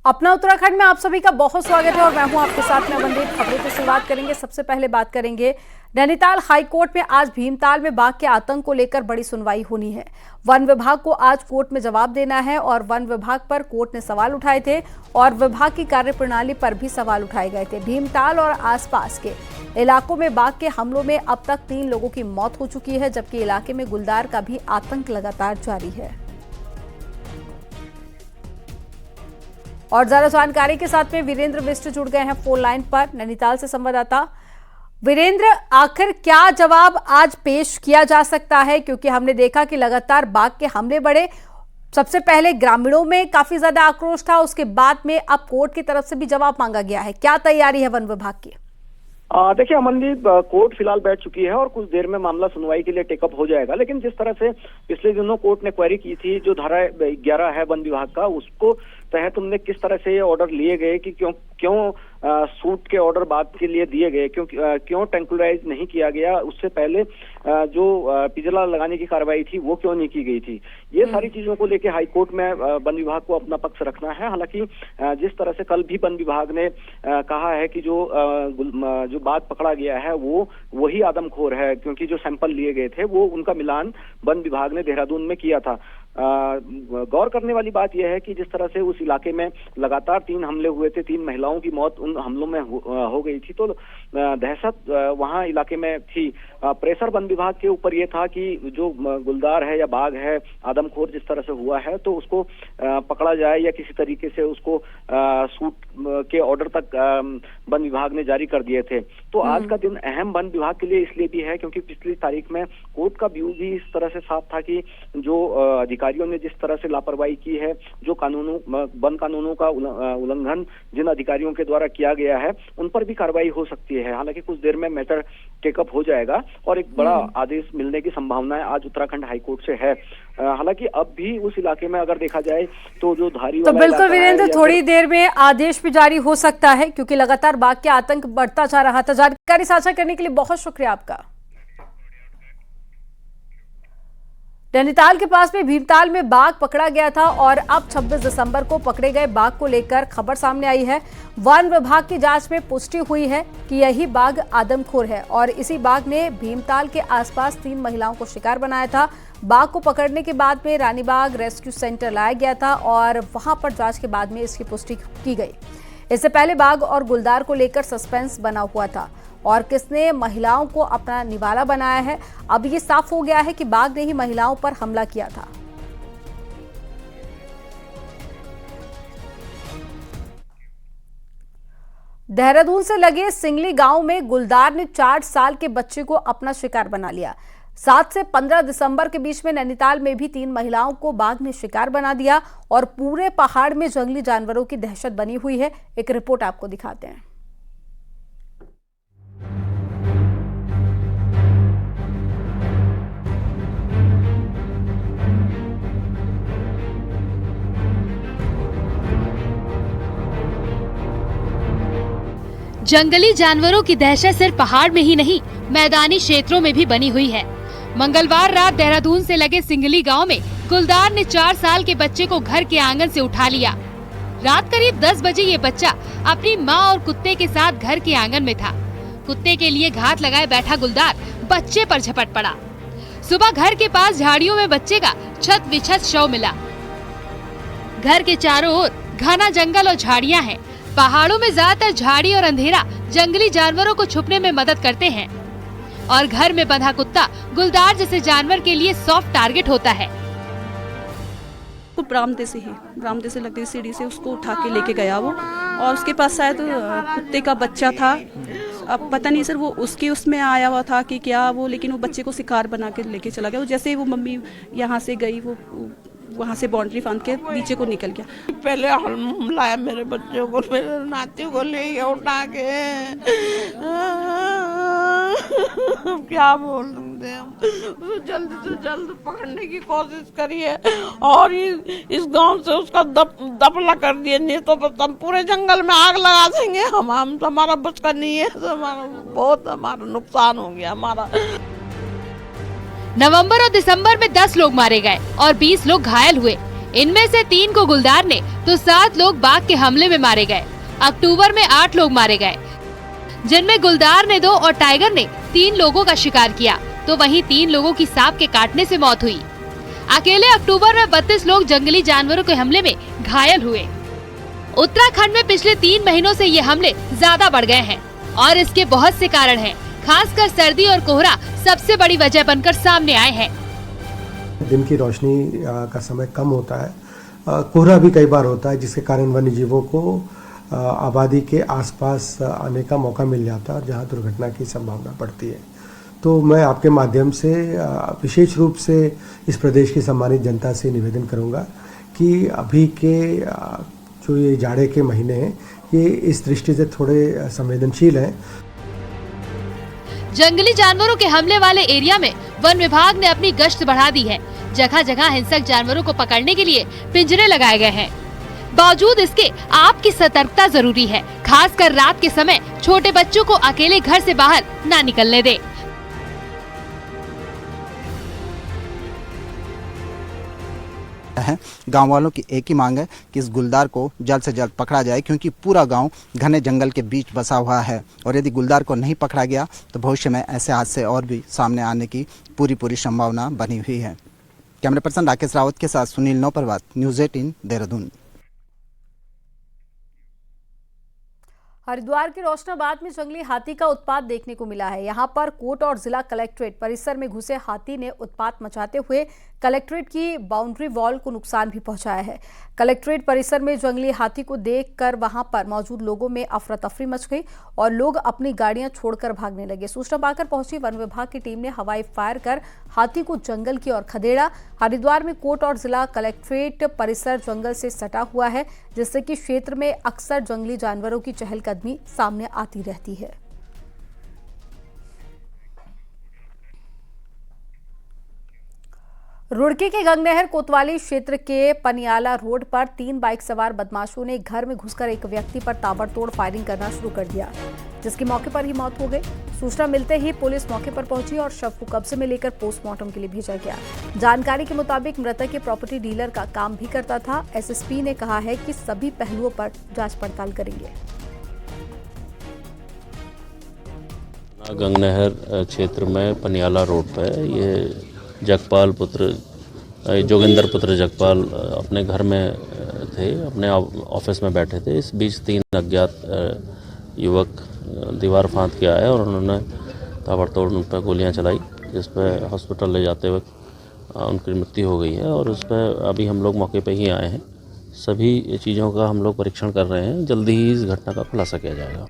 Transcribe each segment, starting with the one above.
अपना उत्तराखंड में आप सभी का बहुत स्वागत है और मैं हूं आपके साथ में अमनदीप। खबरों की शुरुआत करेंगे। सबसे पहले बात करेंगे नैनीताल हाईकोर्ट में आज भीमताल में बाघ के आतंक को लेकर बड़ी सुनवाई होनी है। वन विभाग को आज कोर्ट में जवाब देना है और वन विभाग पर कोर्ट ने सवाल उठाए थे और विभाग की कार्यप्रणाली पर भी सवाल उठाए गए थे। भीमताल और आसपास के इलाकों में बाघ के हमलों में अब तक 3 लोगों की मौत हो चुकी है, जबकि इलाके में गुलदार का भी आतंक लगातार जारी है। और ज्यादा जानकारी के साथ में वीरेंद्र बिष्ट जुड़ गए हैं फोन लाइन पर, नैनीताल से संवाददाता। वीरेंद्र, आखिर क्या जवाब आज पेश किया जा सकता है, क्योंकि हमने देखा कि लगातार बाघ के हमले बढ़े। सबसे पहले ग्रामीणों में काफी ज्यादा आक्रोश था, उसके बाद में अब कोर्ट की तरफ से भी जवाब मांगा गया है। क्या तैयारी है वन विभाग की? देखिए अमनदीप, कोर्ट फिलहाल बैठ चुकी है और कुछ देर में मामला सुनवाई के लिए टेकअप हो जाएगा। लेकिन जिस तरह से पिछले दिनों कोर्ट ने क्वेरी की थी, जो धारा 11 है वन विभाग का, उसको तहत तुमने किस तरह से ये ऑर्डर लिए गए कि क्यों सूट के ऑर्डर बाद के लिए दिए गए, क्यों ट्रैंक्विलाइज नहीं किया गया, उससे पहले जो पिंजरा लगाने की कार्रवाई थी वो क्यों नहीं की गई थी, ये सारी चीजों को लेकर हाईकोर्ट में वन विभाग को अपना पक्ष रखना है। हालांकि जिस तरह से कल भी वन विभाग ने कहा है कि जो बाघ पकड़ा गया है वो वही आदमखोर है, क्योंकि जो सैंपल लिए गए थे वो उनका मिलान वन विभाग ने देहरादून में किया था। गौर करने वाली बात यह है कि जिस तरह से उस इलाके में लगातार 3 हमले हुए थे, 3 महिलाओं की मौत उन हमलों में हो गई थी, तो दहशत वहां इलाके में थी। प्रेशर वन विभाग के ऊपर यह था कि जो गुलदार है या बाघ है, आदमखोर जिस तरह से हुआ है, तो उसको पकड़ा जाए या किसी तरीके से उसको सूट के ऑर्डर तक वन विभाग ने जारी कर दिए थे। तो आज का दिन अहम वन विभाग के लिए इसलिए भी है क्योंकि पिछली तारीख में कोर्ट का व्यू भी इस तरह से साफ था कि जो अधिकारियों ने जिस तरह से लापरवाही की है, जो वन कानूनों का उल्लंघन जिन अधिकारियों के द्वारा किया गया है, उन पर भी कार्रवाई हो सकती है। हालांकि कुछ देर में मैटर टेकअप हो जाएगा और एक बड़ा आदेश मिलने की संभावना आज उत्तराखंड हाईकोर्ट से है। हालांकि अब भी उस इलाके में अगर देखा जाए तो जो धारी तो बिल्कुल वीरेंद्र, थोड़ी देर में आदेश भी जारी हो सकता है, क्योंकि लगातार बाघ के आतंक बढ़ता जा रहा था। जानकारी साझा करने के लिए बहुत शुक्रिया आपका। नैनीताल के पास में भीमताल में बाघ पकड़ा गया था और अब 26 दिसंबर को पकड़े गए बाघ को लेकर खबर सामने आई है। वन विभाग की जांच में पुष्टि हुई है कि यही बाघ आदमखोर है और इसी बाघ ने भीमताल के आसपास 3 महिलाओं को शिकार बनाया था। बाघ को पकड़ने के बाद में रानीबाग रेस्क्यू सेंटर लाया गया था और वहां पर जांच के बाद में इसकी पुष्टि की गई। इससे पहले बाघ और गुलदार को लेकर सस्पेंस बना हुआ था और किसने महिलाओं को अपना निवाला बनाया है, अब ये साफ हो गया है कि बाघ ने ही महिलाओं पर हमला किया था। देहरादून से लगे सिंगली गांव में गुलदार ने 4 साल के बच्चे को अपना शिकार बना लिया। 7 से 15 दिसंबर के बीच में नैनीताल में भी 3 महिलाओं को बाघ ने शिकार बना दिया और पूरे पहाड़ में जंगली जानवरों की दहशत बनी हुई है। एक रिपोर्ट आपको दिखाते हैं। जंगली जानवरों की दहशत सिर्फ पहाड़ में ही नहीं, मैदानी क्षेत्रों में भी बनी हुई है। मंगलवार रात देहरादून से लगे सिंगली गांव में गुलदार ने 4 साल के बच्चे को घर के आंगन से उठा लिया। रात करीब 10 बजे ये बच्चा अपनी मां और कुत्ते के साथ घर के आंगन में था। कुत्ते के लिए घात लगाए बैठा गुलदार बच्चे पर झपट पड़ा। सुबह घर के पास झाड़ियों में बच्चे का छत विछत शव मिला। घर के चारों ओर घना जंगल और झाड़ियां हैं। पहाड़ों में ज्यादातर झाड़ी और अंधेरा जंगली जानवरों को छुपने में मदद करते हैं और घर में बंधा कुत्ता गुलदार जैसे जानवर के लिए सॉफ्ट टारगेट होता है। तो बरामदे से लगती सीढ़ी से उसको उठा के लेके गया वो, और उसके पास शायद कुत्ते का बच्चा था। अब पता नहीं सर वो उसमें आया हुआ था कि क्या वो, लेकिन वो बच्चे को शिकार बना के लेके चला गया। वो जैसे वो मम्मी यहाँ से गई, वो वहाँ से बाउंड्री फांद के नीचे को निकल गया। पहले हम लाया मेरे बच्चों को, मेरे नाती को ले गया उठा के। क्या बोल सकते हम, तो जल्द से जल्द पकड़ने की कोशिश करिए और इस गांव से उसका दफला कर दिए, नहीं तो हम पूरे जंगल में आग लगा देंगे। हम हमारा बस का नहीं है, हमारा नुकसान हो गया हमारा। नवंबर और दिसंबर में 10 लोग मारे गए और 20 लोग घायल हुए। इनमें से 3 को गुलदार ने तो 7 लोग बाघ के हमले में मारे गए। अक्टूबर में 8 लोग मारे गए, जिनमें गुलदार ने 2 और टाइगर ने 3 लोगों का शिकार किया, तो वहीं 3 लोगों की सांप के काटने से मौत हुई। अकेले अक्टूबर में 32 लोग जंगली जानवरों के हमले में घायल हुए। उत्तराखंड में पिछले 3 महीनों से ये हमले ज्यादा बढ़ गए हैं और इसके बहुत से कारण हैं। खासकर सर्दी और कोहरा सबसे बड़ी वजह बनकर सामने आए हैं। दिन की रोशनी का समय कम होता है, कोहरा भी कई बार होता है, जिसके कारण वन्य जीवों को आबादी के आसपास आने का मौका मिल जाता है और जहां दुर्घटना की संभावना बढ़ती है। तो मैं आपके माध्यम से विशेष रूप से इस प्रदेश की सम्मानित जनता से निवेदन करूंगा कि अभी के जो ये जाड़े के महीने हैं, ये इस दृष्टि से थोड़े संवेदनशील हैं। जंगली जानवरों के हमले वाले एरिया में वन विभाग ने अपनी गश्त बढ़ा दी है। जगह जगह हिंसक जानवरों को पकड़ने के लिए पिंजरे लगाए गए हैं। बावजूद इसके आपकी सतर्कता जरूरी है। खासकर रात के समय छोटे बच्चों को अकेले घर से बाहर ना निकलने दें। गांव वालों की एक ही मांग है कि इस गुलदार को जल्द से जल्द पकड़ा जाए, क्योंकि पूरा गांव घने जंगल के बीच बसा हुआ है और यदि गुलदार को नहीं पकड़ा गया तो भविष्य में ऐसे हादसे और भी सामने आने की पूरी संभावना बनी हुई है। कैमरा पर्सन राकेश रावत के साथ सुनील नौपरवात, न्यूज़ 18 देहरादून। हरिद्वार के रोशनाबाद में जंगली हाथी का उत्पात देखने को मिला है। यहां पर कोर्ट और जिला कलेक्ट्रेट परिसर में घुसे हाथी ने उत्पात मचाते हुए कलेक्ट्रेट की बाउंड्री वॉल को नुकसान भी पहुंचाया है। कलेक्ट्रेट परिसर में जंगली हाथी को देखकर वहां पर मौजूद लोगों में अफरा तफरी मच गई और लोग अपनी गाड़ियां छोड़कर भागने लगे। सूचना पाकर पहुंची वन विभाग की टीम ने हवाई फायर कर हाथी को जंगल की ओर खदेड़ा। हरिद्वार में कोर्ट और जिला कलेक्ट्रेट परिसर जंगल से सटा हुआ है, जिससे कि क्षेत्र में अक्सर जंगली जानवरों की चहलकदमी सामने आती रहती है। रुड़की के गंगनहर कोतवाली क्षेत्र के पनियाला रोड पर 3 बाइक सवार बदमाशों ने घर में घुसकर एक व्यक्ति पर ताबड़तोड़ फायरिंग करना शुरू कर दिया, जिसकी मौके पर ही मौत हो गई। सूचना मिलते ही पुलिस मौके पर पहुंची और शव को कब्जे में लेकर पोस्टमार्टम के लिए भेजा गया। जानकारी के मुताबिक मृतक के प्रॉपर्टी डीलर का काम भी करता था। एसएसपी ने कहा है कि सभी पहलुओं पर जांच पड़ताल करेंगे। गंगनहर क्षेत्र में पनियाला रोड पर ये जगपाल पुत्र जोगिंदर पुत्र जगपाल अपने घर में थे, अपने ऑफिस में बैठे थे। इस बीच 3 अज्ञात युवक दीवार फांद के आए और उन्होंने ताबड़तोड़ उन पर गोलियां चलाई, जिस पर हॉस्पिटल ले जाते वक्त उनकी मृत्यु हो गई है। और उस पर अभी हम लोग मौके पर ही आए हैं। सभी चीज़ों का हम लोग परीक्षण कर रहे हैं। जल्दी ही इस घटना का खुलासा किया जाएगा।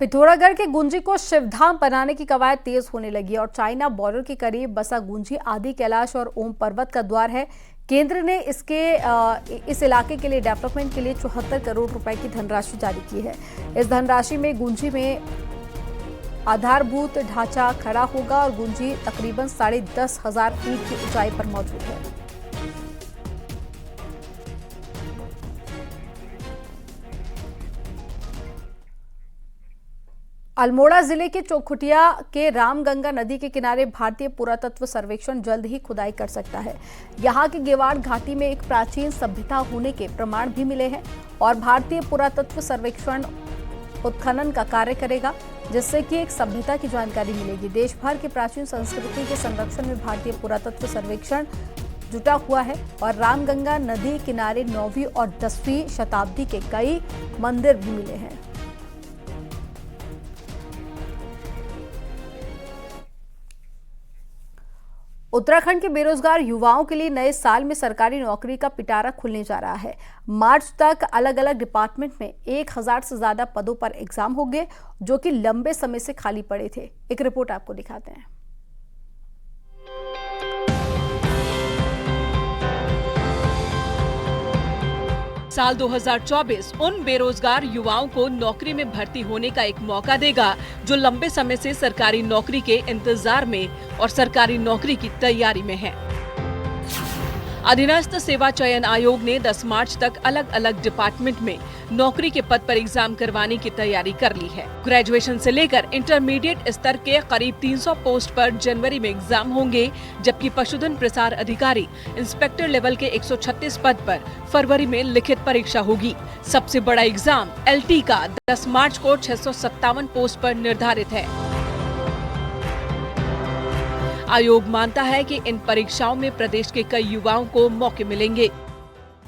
पिथौरागढ़ के गुंजी को शिवधाम बनाने की कवायद तेज होने लगी और चाइना बॉर्डर के करीब बसा गुंजी आदि कैलाश और ओम पर्वत का द्वार है। केंद्र ने इस इलाके के लिए डेवलपमेंट के लिए 74 करोड़ रुपए की धनराशि जारी की है। इस धनराशि में गुंजी में आधारभूत ढांचा खड़ा होगा और गुंजी तकरीबन 10,500 फीट की ऊंचाई पर मौजूद है। अल्मोड़ा जिले के चौखुटिया के रामगंगा नदी के किनारे भारतीय पुरातत्व सर्वेक्षण जल्द ही खुदाई कर सकता है। यहां की गेवाड़ घाटी में एक प्राचीन सभ्यता होने के प्रमाण भी मिले हैं और भारतीय पुरातत्व सर्वेक्षण उत्खनन का कार्य करेगा, जिससे कि एक सभ्यता की जानकारी मिलेगी। देश भर की प्राचीन संस्कृति के संरक्षण में भारतीय पुरातत्व सर्वेक्षण जुटा हुआ है और रामगंगा नदी किनारे 9वीं और 10वीं शताब्दी के कई मंदिर भी मिले हैं। उत्तराखंड के बेरोजगार युवाओं के लिए नए साल में सरकारी नौकरी का पिटारा खुलने जा रहा है। मार्च तक अलग अलग डिपार्टमेंट में 1000 से ज्यादा पदों पर एग्जाम होंगे, जो कि लंबे समय से खाली पड़े थे। एक रिपोर्ट आपको दिखाते हैं। साल 2024 उन बेरोजगार युवाओं को नौकरी में भर्ती होने का एक मौका देगा जो लंबे समय से सरकारी नौकरी के इंतजार में और सरकारी नौकरी की तैयारी में हैं। अधीनस्थ सेवा चयन आयोग ने 10 मार्च तक अलग अलग डिपार्टमेंट में नौकरी के पद पर एग्जाम करवाने की तैयारी कर ली है। ग्रेजुएशन से लेकर इंटरमीडिएट स्तर के करीब 300 पोस्ट पर जनवरी में एग्जाम होंगे, जबकि पशुधन प्रसार अधिकारी इंस्पेक्टर लेवल के 136 पद पर फरवरी में लिखित परीक्षा होगी। सबसे बड़ा एग्जाम LT का 10 मार्च को 657 पोस्ट पर निर्धारित है। आयोग मानता है कि इन परीक्षाओं में प्रदेश के कई युवाओं को मौके मिलेंगे।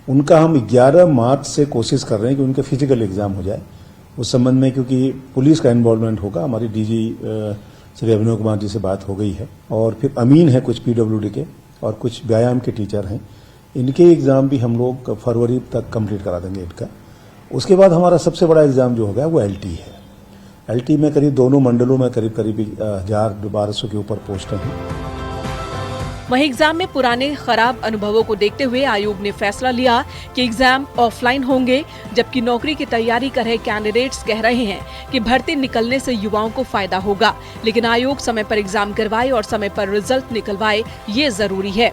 उनका हम 11 मार्च से कोशिश कर रहे हैं कि उनके फिजिकल एग्जाम हो जाए उस संबंध में, क्योंकि पुलिस का इन्वॉल्वमेंट होगा। हमारी DG श्री अभिनव कुमार जी से बात हो गई है और फिर अमीन है कुछ PWD के और कुछ व्यायाम के टीचर हैं। इनके एग्जाम भी हम लोग फरवरी तक कंप्लीट करा देंगे इनका। उसके बाद हमारा सबसे बड़ा एग्जाम जो होगा वो LT है। LT में करीब दोनों मंडलों में करीब 1000-1200 के ऊपर पोस्ट हैं। वहीं एग्जाम में पुराने खराब अनुभवों को देखते हुए आयोग ने फैसला लिया कि एग्जाम ऑफलाइन होंगे, जबकि नौकरी की तैयारी कर रहे कैंडिडेट्स कह रहे हैं कि भर्ती निकलने से युवाओं को फायदा होगा, लेकिन आयोग समय पर एग्जाम करवाए और समय पर रिजल्ट निकलवाए, ये जरूरी है।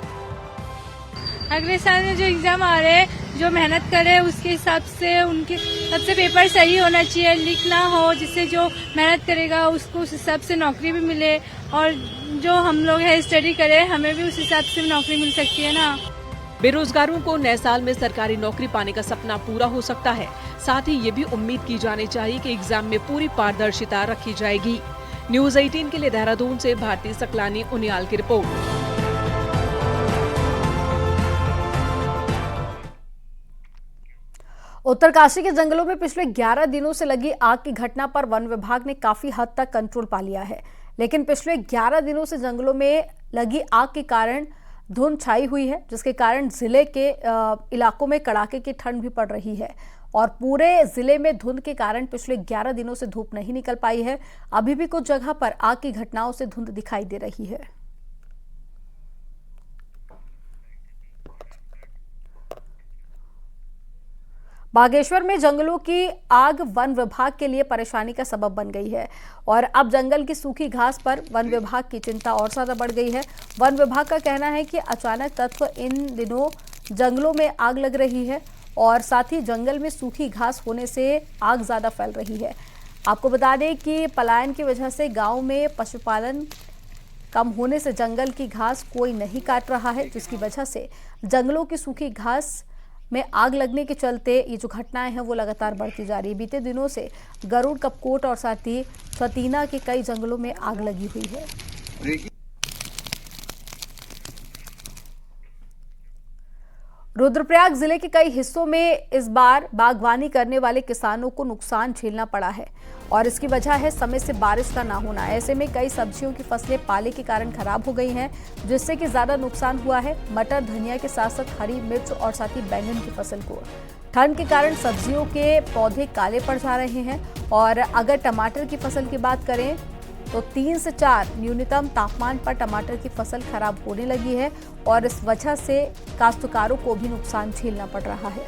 अगले साल में जो एग्जाम आ रहे हैं, जो मेहनत कर रहे हैं उसके हिसाब से उनके सबसे पेपर सही होना चाहिए, लीक ना हो, जिससे जो मेहनत करेगा उसको उस हिसाब से नौकरी भी मिले, और जो हम लोग है स्टडी करें हमें भी उस हिसाब से नौकरी मिल सकती है ना। बेरोजगारों को नए साल में सरकारी नौकरी पाने का सपना पूरा हो सकता है। साथ ही ये भी उम्मीद की जानी चाहिए कि एग्जाम में पूरी पारदर्शिता रखी जाएगी। न्यूज़ 18 के लिए देहरादून से भारती सकलानी उनियाल की रिपोर्ट। उत्तरकाशी के जंगलों में पिछले 11 दिनों से लगी आग की घटना पर वन विभाग ने काफी हद तक कंट्रोल पा लिया है, लेकिन पिछले 11 दिनों से जंगलों में लगी आग के कारण धुंध छाई हुई है, जिसके कारण जिले के इलाकों में कड़ाके की ठंड भी पड़ रही है। और पूरे जिले में धुंध के कारण पिछले 11 दिनों से धूप नहीं निकल पाई है। अभी भी कुछ जगह पर आग की घटनाओं से धुंध दिखाई दे रही है। बागेश्वर में जंगलों की आग वन विभाग के लिए परेशानी का सबब बन गई है और अब जंगल की सूखी घास पर वन विभाग की चिंता और ज्यादा बढ़ गई है। वन विभाग का कहना है कि अचानक तत्व इन दिनों जंगलों में आग लग रही है और साथ ही जंगल में सूखी घास होने से आग ज्यादा फैल रही है। आपको बता दें कि पलायन की वजह से गांव में पशुपालन कम होने से जंगल की घास कोई नहीं काट रहा है, जिसकी वजह से जंगलों की सूखी घास में आग लगने के चलते ये जो घटनाएं हैं वो लगातार बढ़ती जा रही है। बीते दिनों से गरुड़, कपकोट और साथ ही छतीना के कई जंगलों में आग लगी हुई है। रुद्रप्रयाग जिले के कई हिस्सों में इस बार बागवानी करने वाले किसानों को नुकसान झेलना पड़ा है और इसकी वजह है समय से बारिश का ना होना। ऐसे में कई सब्जियों की फसलें पाले के कारण खराब हो गई हैं, जिससे कि ज्यादा नुकसान हुआ है मटर, धनिया के साथ साथ हरी मिर्च और साथ ही बैंगन की फसल को। ठंड के कारण सब्जियों के पौधे काले पड़ जा रहे हैं और अगर टमाटर की फसल की बात करें तो 3 से 4 न्यूनतम तापमान पर टमाटर की फसल खराब होने लगी है और इस वजह से काश्तकारों को भी नुकसान झेलना पड़ रहा है।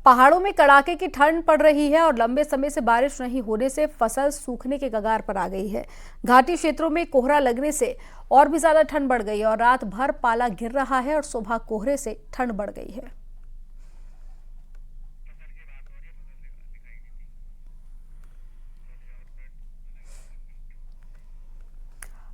पहाड़ों में कड़ाके की ठंड पड़ रही है और लंबे समय से बारिश नहीं होने से फसल सूखने के कगार पर आ गई है। घाटी क्षेत्रों में कोहरा लगने से और भी ज्यादा ठंड बढ़ गई और रात भर पाला गिर रहा है और सुबह कोहरे से ठंड बढ़ गई है।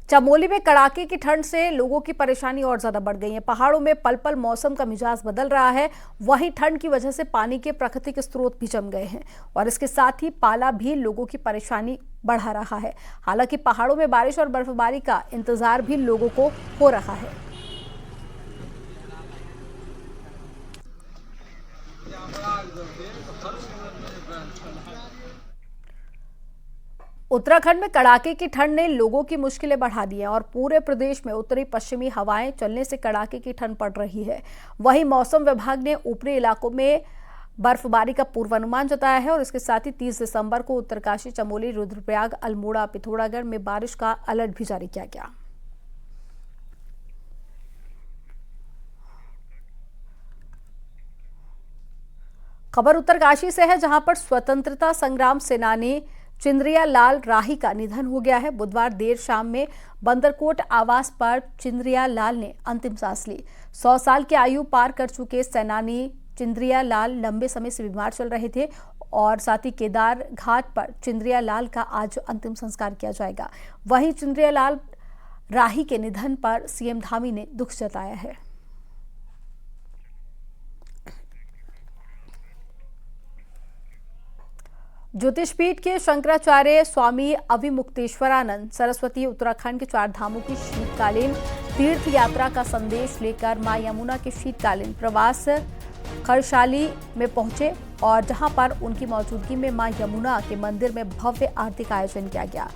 चमोली में कड़ाके की ठंड से लोगों की परेशानी और ज्यादा बढ़ गई है। पहाड़ों में पल पल मौसम का मिजाज बदल रहा है, वहीं ठंड की वजह से पानी के प्राकृतिक स्रोत भी जम गए हैं और इसके साथ ही पाला भी लोगों की परेशानी बढ़ा रहा है। हालांकि पहाड़ों में बारिश और बर्फबारी का इंतजार भी लोगों को हो रहा है। उत्तराखंड में कड़ाके की ठंड ने लोगों की मुश्किलें बढ़ा दी हैं और पूरे प्रदेश में उत्तरी पश्चिमी हवाएं चलने से कड़ाके की ठंड पड़ रही है। वहीं मौसम विभाग ने ऊपरी इलाकों में बर्फबारी का पूर्वानुमान जताया है और इसके साथ ही 30 दिसंबर को उत्तरकाशी, चमोली, रुद्रप्रयाग, अल्मोड़ा, पिथौरागढ़ में बारिश का अलर्ट भी जारी किया गया। खबर उत्तरकाशी से है, जहां पर स्वतंत्रता संग्राम सेनानी चिंद्रिया लाल राही का निधन हो गया है। बुधवार देर शाम में बंदरकोट आवास पर चिंद्रिया लाल ने अंतिम सांस ली। 100 साल की आयु पार कर चुके सेनानी चिंद्रिया लाल लंबे समय से बीमार चल रहे थे और साथ ही केदार घाट पर चिंद्रिया लाल का आज अंतिम संस्कार किया जाएगा। वहीं चिंद्रिया लाल राही के निधन पर सीएम धामी ने दुख जताया है। ज्योतिष पीठ के शंकराचार्य स्वामी अविमुक्तेश्वरानंद सरस्वती उत्तराखंड के 4 धामों की शीतकालीन तीर्थ यात्रा का संदेश लेकर मां यमुना के शीतकालीन प्रवास खरसाली में पहुंचे और जहां पर उनकी मौजूदगी में मां यमुना के मंदिर में भव्य आरती का आयोजन किया गया।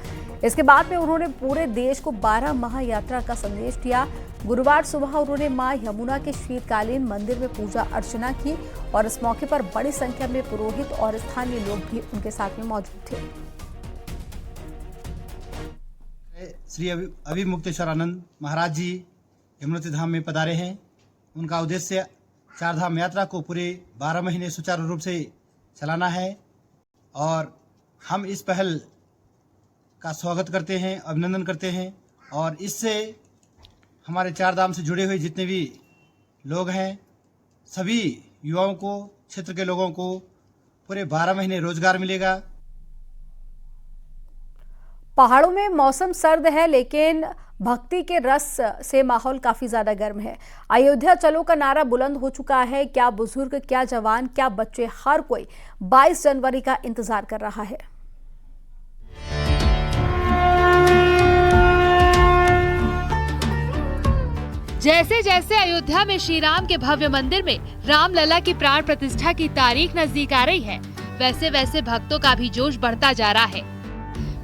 इसके बाद में उन्होंने पूरे देश को 12 महायात्रा का संदेश दिया। गुरुवार सुबह उन्होंने मां यमुना के शीतकालीन मंदिर में पूजा अर्चना की और इस मौके पर बड़ी संख्या में पुरोहित और स्थानीय लोग भी उनके साथ में मौजूद थे। श्री अविमुक्तेश्वरानंद महाराज जी यमुनोत्री धाम में पधारे हैं। उनका उद्देश्य 4 धाम यात्रा को पूरे 12 महीने सुचारू रूप से चलाना है और हम इस पहल का स्वागत करते हैं, अभिनंदन करते हैं और इससे हमारे 4 धाम से जुड़े हुए जितने भी लोग हैं सभी युवाओं को, क्षेत्र के लोगों को पूरे 12 महीने रोजगार मिलेगा। पहाड़ों में मौसम सर्द है लेकिन भक्ति के रस से माहौल काफी ज्यादा गर्म है। अयोध्या चलो का नारा बुलंद हो चुका है। क्या बुजुर्ग, क्या जवान, क्या बच्चे, हर कोई 22 जनवरी का इंतजार कर रहा है। जैसे जैसे अयोध्या में श्री राम के भव्य मंदिर में रामलला की प्राण प्रतिष्ठा की तारीख नजदीक आ रही है, वैसे वैसे भक्तों का भी जोश बढ़ता जा रहा है।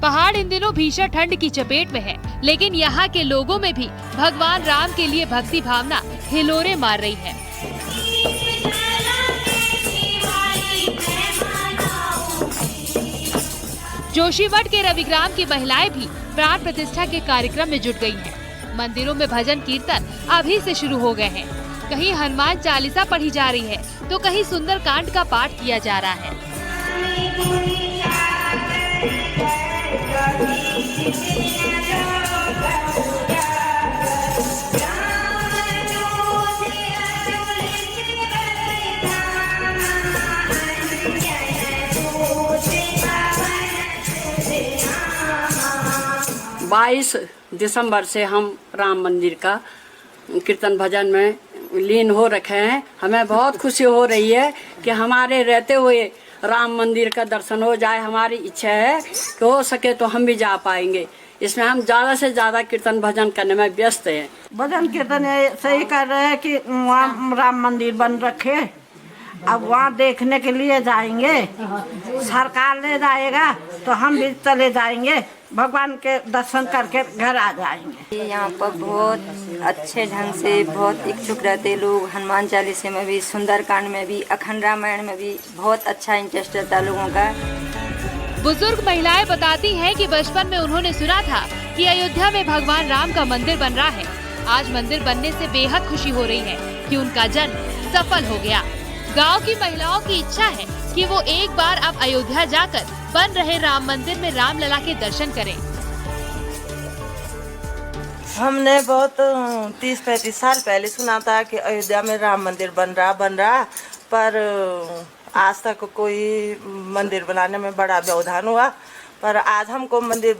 पहाड़ इन दिनों भीषण ठंड की चपेट में है, लेकिन यहाँ के लोगों में भी भगवान राम के लिए भक्ति भावना हिलोरे मार रही है। जोशीमठ के रविग्राम की महिलाएं भी प्राण प्रतिष्ठा के कार्यक्रम में जुट गई हैं। मंदिरों में भजन कीर्तन अभी से शुरू हो गए हैं। कहीं हनुमान चालीसा पढ़ी जा रही है तो कहीं सुंदरकांड का पाठ किया जा रहा है। 22 दिसंबर से हम राम मंदिर का कीर्तन भजन में लीन हो रखे हैं। हमें बहुत खुशी हो रही है कि हमारे रहते हुए राम मंदिर का दर्शन हो जाए। हमारी इच्छा है कि हो सके तो हम भी जा पाएंगे। इसमें हम ज़्यादा से ज़्यादा कीर्तन भजन करने में व्यस्त हैं। भजन कीर्तन सही कर रहे हैं कि वहाँ राम मंदिर बन रखे, अब वहाँ देखने के लिए जाएंगे। सरकार ले जाएगा तो हम भी चले जाएंगे, भगवान के दर्शन करके घर आ जाएंगे। यहाँ पर बहुत अच्छे ढंग से बहुत इच्छुक रहते लोग। हनुमान चालीसे में भी, सुंदरकांड में भी, अखंड रामायण में भी बहुत अच्छा इंटरेस्ट रहता है लोगों का। बुजुर्ग महिलाएं बताती हैं कि बचपन में उन्होंने सुना था कि अयोध्या में भगवान राम का मंदिर बन रहा है। आज मंदिर बनने से बेहद खुशी हो रही है कि उनका जन्म सफल हो गया। गांव की महिलाओं की इच्छा है कि वो एक बार अब अयोध्या जाकर बन रहे राम मंदिर में रामलला के दर्शन करें। हमने बहुत 30-35 साल पहले सुना था कि अयोध्या में राम मंदिर बन रहा, पर आज तक कोई मंदिर बनाने में बड़ा व्यवधान हुआ। पर आज हमको मंदिर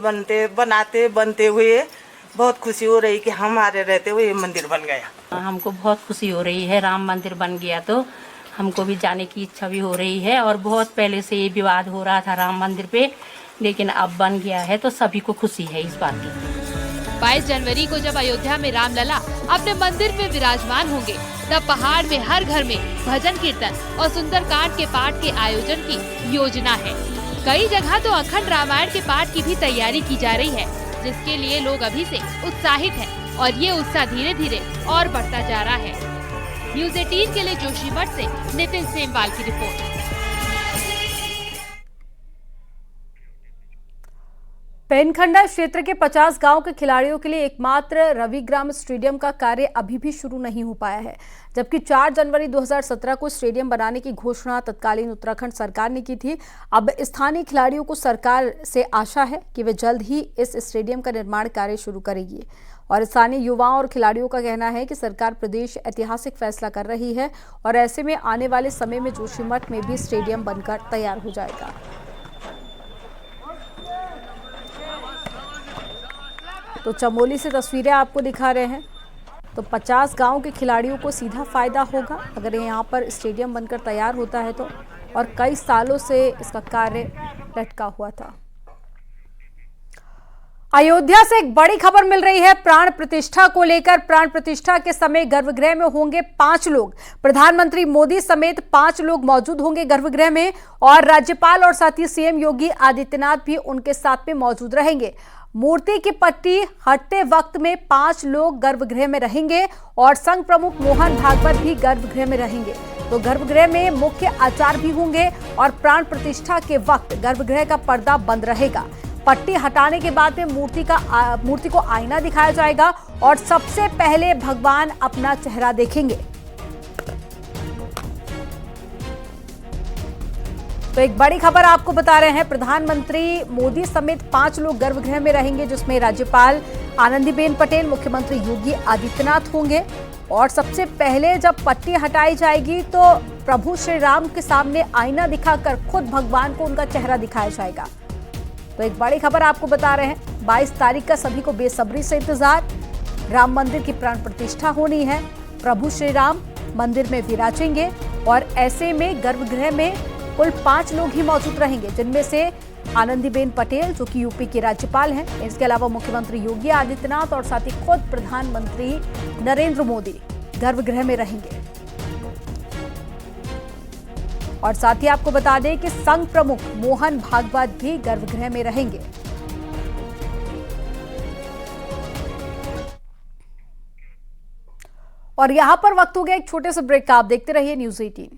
बनते हुए बहुत खुशी हो रही कि हमारे रहते हुए ये मंदिर बन गया। हमको बहुत खुशी हो रही है, राम मंदिर बन गया तो हमको भी जाने की इच्छा भी हो रही है। और बहुत पहले से ये विवाद हो रहा था राम मंदिर पे, लेकिन अब बन गया है तो सभी को खुशी है इस बात की। 22 जनवरी को जब अयोध्या में रामलला अपने मंदिर में विराजमान होंगे, तब पहाड़ में हर घर में भजन कीर्तन और सुंदरकांड के पाठ के आयोजन की योजना है। कई जगह तो अखंड रामायण के पाठ की भी तैयारी की जा रही है, जिसके लिए लोग अभी से उत्साहित हैं और ये उत्साह धीरे धीरे और बढ़ता जा रहा है। न्यूज़ 18 के लिए जोशीमठ से नितिन सेमवाल की रिपोर्ट। पेनखंडा क्षेत्र के 50 गांव के खिलाड़ियों के लिए एकमात्र रविग्राम स्टेडियम का कार्य अभी भी शुरू नहीं हो पाया है, जबकि 4 जनवरी 2017 को स्टेडियम बनाने की घोषणा तत्कालीन उत्तराखंड सरकार ने की थी। अब स्थानीय खिलाड़ियों को सरकार से आशा है कि वे जल्द ही इस स्टेडियम का निर्माण कार्य शुरू करेगी और स्थानीय युवाओं और खिलाड़ियों का कहना है कि सरकार प्रदेश ऐतिहासिक फैसला कर रही है और ऐसे में आने वाले समय में जोशीमठ में भी स्टेडियम बनकर तैयार हो जाएगा। तो चमोली से तस्वीरें आपको दिखा रहे हैं। तो 50 गांव के खिलाड़ियों को सीधा फायदा होगा अगर यहाँ पर स्टेडियम बनकर तैयार होता है तो, और कई सालों से इसका कार्य लटका हुआ था। अयोध्या से एक बड़ी खबर मिल रही है प्राण प्रतिष्ठा को लेकर। प्राण प्रतिष्ठा के समय गर्भगृह में होंगे 5 लोग। प्रधानमंत्री मोदी समेत 5 लोग मौजूद होंगे गर्भगृह में और राज्यपाल और साथ ही सीएम योगी आदित्यनाथ भी उनके साथ में मौजूद रहेंगे। मूर्ति की पट्टी हटते वक्त में 5 लोग गर्भगृह में रहेंगे और संघ प्रमुख मोहन भागवत भी गर्भगृह में रहेंगे। तो गर्भगृह में मुख्य आचार्य भी होंगे और प्राण प्रतिष्ठा के वक्त गर्भगृह का पर्दा बंद रहेगा। पट्टी हटाने के बाद में मूर्ति को आईना दिखाया जाएगा और सबसे पहले भगवान अपना चेहरा देखेंगे। तो एक बड़ी खबर आपको बता रहे हैं, प्रधानमंत्री मोदी समेत 5 लोग गर्भगृह में रहेंगे, जिसमें राज्यपाल आनंदीबेन पटेल, मुख्यमंत्री योगी आदित्यनाथ होंगे। और सबसे पहले जब पट्टी हटाई जाएगी तो प्रभु श्री राम के सामने आईना दिखाकर खुद भगवान को उनका चेहरा दिखाया जाएगा। तो एक बड़ी खबर आपको बता रहे हैं, 22 तारीख का सभी को बेसब्री से इंतजार। राम मंदिर की प्राण प्रतिष्ठा होनी है, प्रभु श्री राम मंदिर में विराजेंगे और ऐसे में गर्भगृह में कुल 5 लोग ही मौजूद रहेंगे, जिनमें से आनंदीबेन पटेल जो कि यूपी के राज्यपाल हैं, इसके अलावा मुख्यमंत्री योगी आदित्यनाथ और साथ ही खुद प्रधानमंत्री नरेंद्र मोदी गर्भगृह में रहेंगे। और साथ ही आपको बता दें कि संघ प्रमुख मोहन भागवत भी गर्भगृह में रहेंगे। और यहां पर वक्त हो गया एक छोटे से ब्रेक का। आप देखते रहिए न्यूज़ 18।